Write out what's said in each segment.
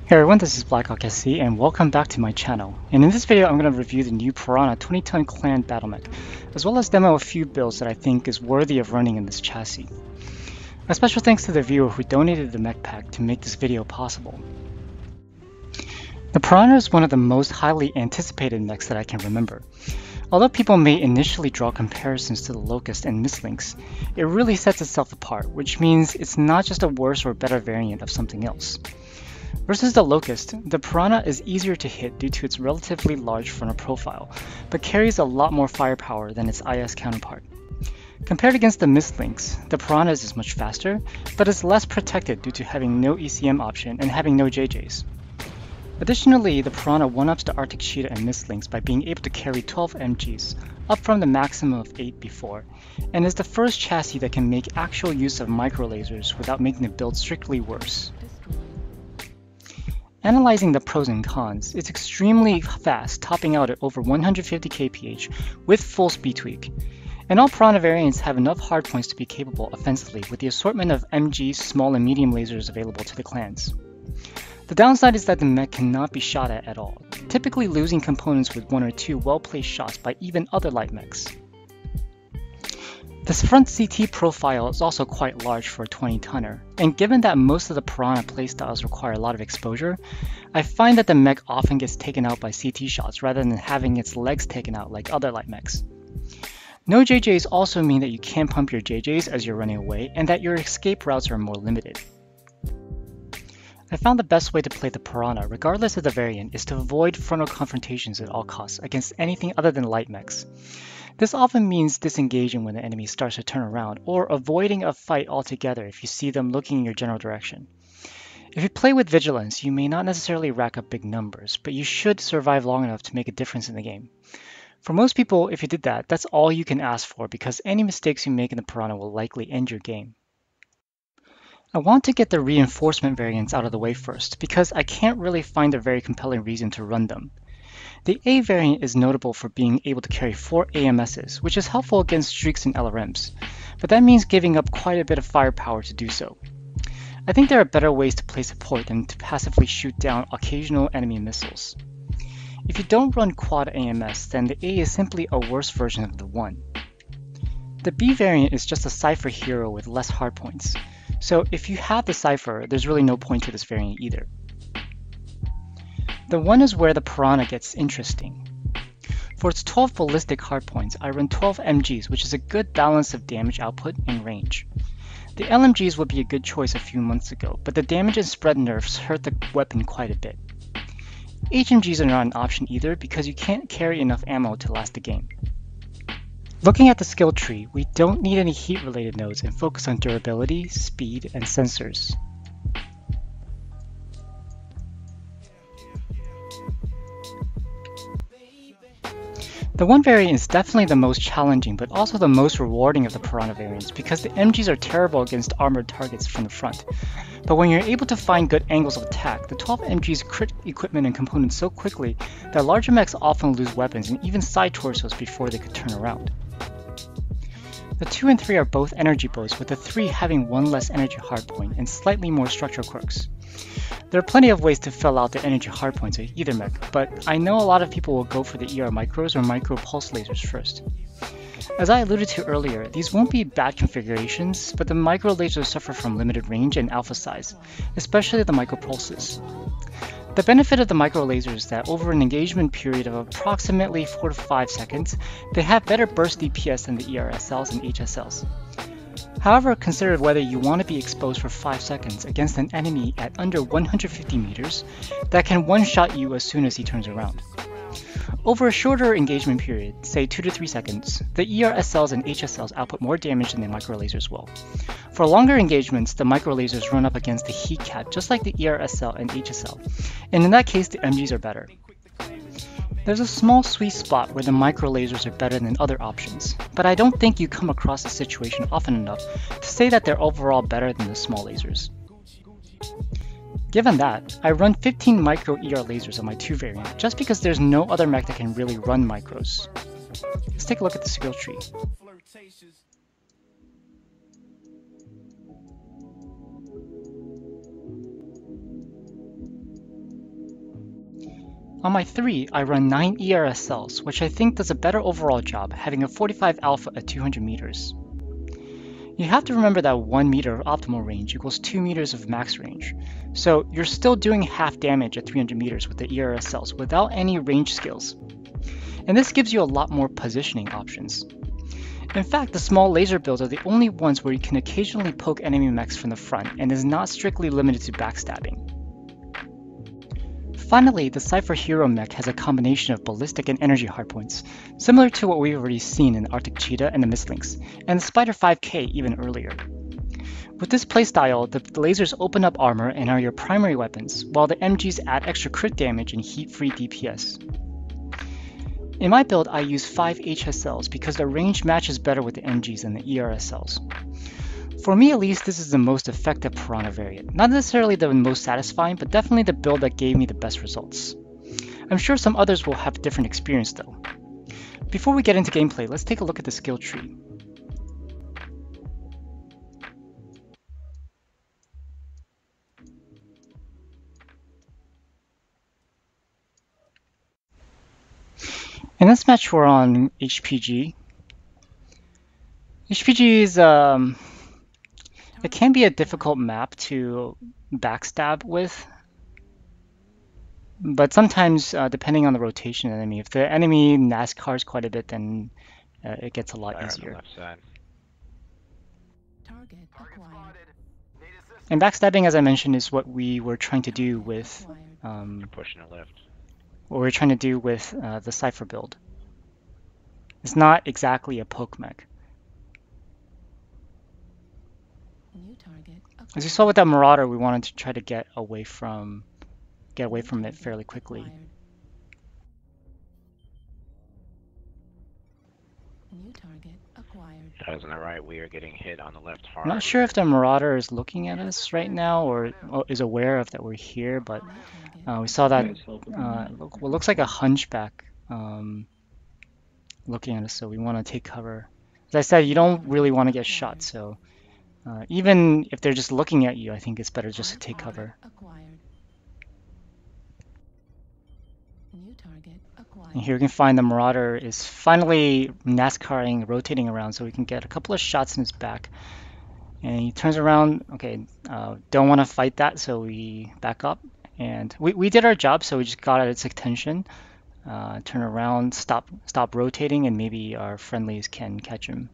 Hey everyone, this is Blackhawk SC and welcome back to my channel. And in this video I'm going to review the new Piranha 2010 Clan Battle Mech, as well as demo a few builds that I think is worthy of running in this chassis. A special thanks to the viewer who donated the mech pack to make this video possible. The Piranha is one of the most highly anticipated mechs that I can remember. Although people may initially draw comparisons to the Locust and Mislinks, it really sets itself apart, which means it's not just a worse or better variant of something else. Versus the Locust, the Piranha is easier to hit due to its relatively large frontal profile, but carries a lot more firepower than its IS counterpart. Compared against the Mislinks, the Piranha is much faster, but is less protected due to having no ECM option and having no JJs. Additionally, the Piranha one-ups the Arctic Cheetah and Mislinks by being able to carry 12 MGs, up from the maximum of 8 before, and is the first chassis that can make actual use of micro lasers without making the build strictly worse. Analyzing the pros and cons, it's extremely fast, topping out at over 150 kph with full speed tweak. And all Piranha variants have enough hardpoints to be capable offensively with the assortment of MG, small and medium lasers available to the clans. The downside is that the mech cannot be shot at all, typically losing components with one or two well-placed shots by even other light mechs. The front CT profile is also quite large for a 20-tonner, and given that most of the Piranha playstyles require a lot of exposure, I find that the mech often gets taken out by CT shots rather than having its legs taken out like other light mechs. No JJs also mean that you can't pump your JJs as you're running away, and that your escape routes are more limited. I found the best way to play the Piranha, regardless of the variant, is to avoid frontal confrontations at all costs against anything other than light mechs. This often means disengaging when the enemy starts to turn around, or avoiding a fight altogether if you see them looking in your general direction. If you play with vigilance, you may not necessarily rack up big numbers, but you should survive long enough to make a difference in the game. For most people, if you did that, that's all you can ask for because any mistakes you make in the Piranha will likely end your game. I want to get the reinforcement variants out of the way first, because I can't really find a very compelling reason to run them. The A variant is notable for being able to carry 4 AMSs, which is helpful against streaks and LRMs, but that means giving up quite a bit of firepower to do so. I think there are better ways to play support than to passively shoot down occasional enemy missiles. If you don't run quad AMS, then the A is simply a worse version of the 1. The B variant is just a Cypher hero with less hardpoints, so if you have the Cypher, there's really no point to this variant either. The 1 is where the Piranha gets interesting. For its 12 ballistic hardpoints, I run 12 MGs, which is a good balance of damage output and range. The LMGs would be a good choice a few months ago, but the damage and spread nerfs hurt the weapon quite a bit. HMGs are not an option either because you can't carry enough ammo to last the game. Looking at the skill tree, we don't need any heat-related nodes and focus on durability, speed, and sensors. The 1 variant is definitely the most challenging, but also the most rewarding of the Piranha variants because the MGs are terrible against armored targets from the front. But when you're able to find good angles of attack, the 12 MGs crit equipment and components so quickly that larger mechs often lose weapons and even side torsos before they could turn around. The 2 and 3 are both energy bows, with the 3 having one less energy hardpoint and slightly more structural quirks. There are plenty of ways to fill out the energy hardpoints of either mech, but I know a lot of people will go for the ER micros or micro pulse lasers first. As I alluded to earlier, these won't be bad configurations, but the micro lasers suffer from limited range and alpha size, especially the micro pulses. The benefit of the micro lasers is that over an engagement period of approximately 4 to 5 seconds, they have better burst DPS than the ERSLs and HSLs. However, consider whether you want to be exposed for 5 seconds against an enemy at under 150 meters that can one-shot you as soon as he turns around. Over a shorter engagement period, say 2 to 3 seconds, the ERSLs and HSLs output more damage than the micro lasers will. For longer engagements, the micro lasers run up against the heat cap just like the ERSL and HSL, and in that case the MGs are better. There's a small sweet spot where the micro lasers are better than other options, but I don't think you come across a situation often enough to say that they're overall better than the small lasers. Given that, I run 15 micro ER lasers on my 2 variant just because there's no other mech that can really run micros. Let's take a look at the skill tree. On my 3, I run 9 ERS cells, which I think does a better overall job, having a 45 alpha at 200 meters. You have to remember that 1 meter of optimal range equals 2 meters of max range, so you're still doing half damage at 300 meters with the ERS cells without any range skills. And this gives you a lot more positioning options. In fact, the small laser builds are the only ones where you can occasionally poke enemy mechs from the front and is not strictly limited to backstabbing. Finally, the Cypher Hero mech has a combination of ballistic and energy hardpoints, similar to what we've already seen in Arctic Cheetah and the Mistlinks, and the Spider 5K even earlier. With this playstyle, the lasers open up armor and are your primary weapons, while the MGs add extra crit damage and heat-free DPS. In my build, I use 5 HSLs because the range matches better with the MGs and the ERS cells. For me at least, this is the most effective Piranha variant. Not necessarily the most satisfying, but definitely the build that gave me the best results. I'm sure some others will have a different experience though. Before we get into gameplay, let's take a look at the skill tree. In this match we're on HPG. HPG is it can be a difficult map to backstab with, but sometimes depending on the rotation of the enemy, if the enemy NASCARs quite a bit, then it gets a lot easier. And backstabbing, as I mentioned, is what we were trying to do with pushing the left. What we're trying to do with the Cypher build. It's not exactly a poke mech. As you saw with that Marauder, we wanted to try to get away from it fairly quickly. Isn't that right? We are getting hit on the left hard. I'm not sure if the Marauder is looking at us right now or is aware of that we're here, but we saw that what looks like a hunchback looking at us, so we want to take cover. As I said, you don't really want to get shot, so even if they're just looking at you, I think it's better just to take cover. And here we can find the Marauder is finally NASCARing, rotating around, so we can get a couple of shots in his back. And he turns around. Okay, don't want to fight that, so we back up. And we did our job, so we just got at its attention. Turn around, stop rotating, and maybe our friendlies can catch him.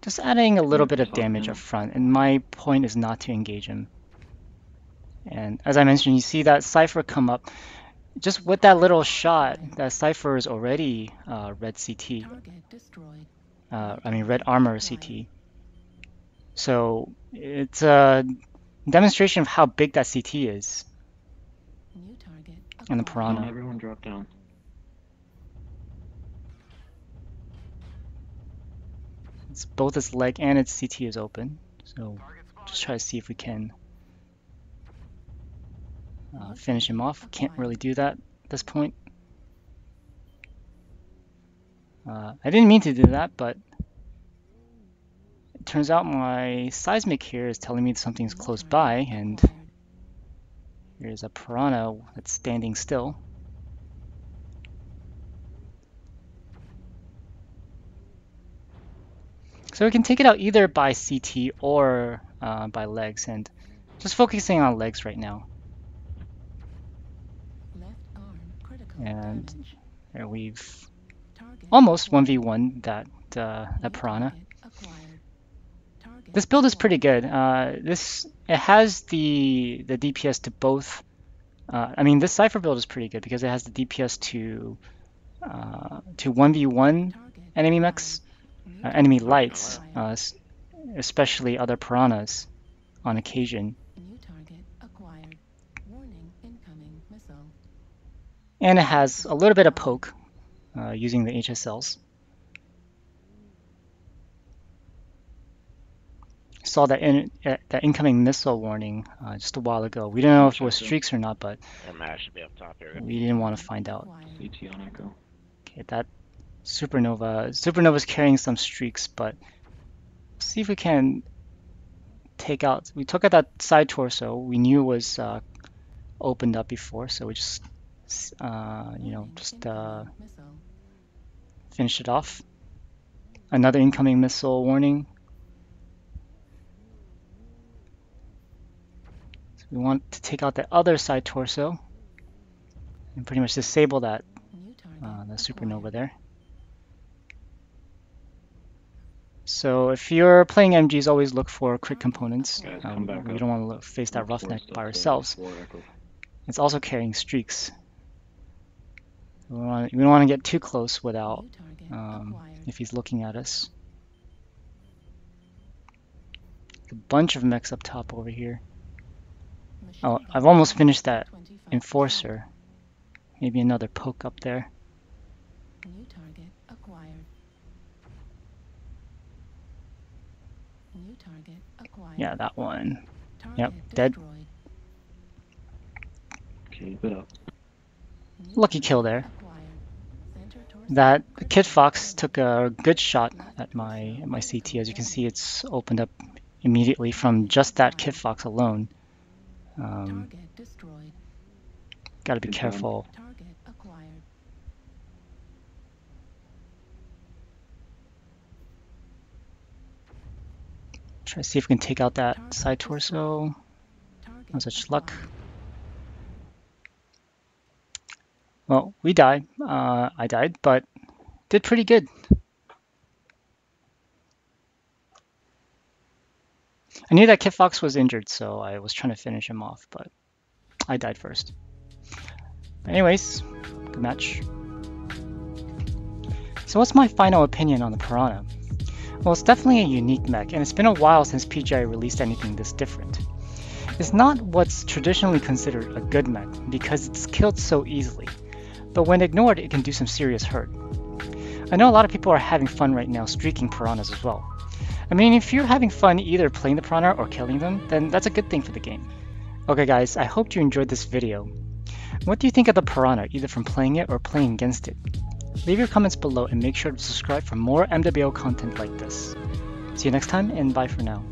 Just adding a little bit of damage up front, and my point is not to engage him. And as I mentioned, you see that Cypher come up. Just with that little shot, that Cypher is already red CT. Red armor CT. So it's a demonstration of how big that CT is. And the Piranha. Everyone drop down. It's both its leg and its CT is open. So just try to see if we can finish him off. Can't really do that at this point. I didn't mean to do that, but it turns out my seismic here is telling me something's close by, and here's a Piranha that's standing still. So we can take it out either by CT or by legs, and just focusing on legs right now. And there we've almost 1v1 that Piranha. This build is pretty good. It has the DPS to both. This Cypher build is pretty good because it has the DPS to 1v1 enemy mechs, enemy lights, especially other Piranhas on occasion. And it has a little bit of poke using the HSLs. Saw that incoming missile warning just a while ago. We didn't know if it was streaks or not, but should be up top here. We didn't want to find out. CT on echo. Okay, that Supernova's carrying some streaks, but see if we can take out. We took out that side torso. We knew was opened up before, so we just finish it off. Another incoming missile warning. So we want to take out the other side torso and pretty much disable that the supernova there. So if you're playing MGs, always look for crit components. We don't want to face that roughneck by ourselves. It's also carrying streaks. We don't want to get too close without if he's looking at us. A bunch of mechs up top over here. Oh, I've almost finished that enforcer. Maybe another poke up there. New target acquired. New target acquired. Yeah, that one. Target Yep, dead. destroyed. Keep it up. New Lucky target kill there. acquired. Center torso That critical Kid Fox hit. took a good shot at my CT. As you can see, it's opened up immediately from just that Kid Fox alone. Target destroyed. Got to be Good job. careful. Target acquired. Try to see if we can take out that side torso. Target No such luck. acquired. Well, we died. I died, but did pretty good. I knew that Kid Fox was injured, so I was trying to finish him off, but I died first. Anyways, good match. So what's my final opinion on the Piranha? Well, it's definitely a unique mech, and it's been a while since PGI released anything this different. It's not what's traditionally considered a good mech, because it's killed so easily, but when ignored, it can do some serious hurt. I know a lot of people are having fun right now streaking Piranhas as well. I mean, if you're having fun either playing the Piranha or killing them, then that's a good thing for the game. Okay guys, I hope you enjoyed this video. What do you think of the Piranha, either from playing it or playing against it? Leave your comments below and make sure to subscribe for more MWO content like this. See you next time, and bye for now.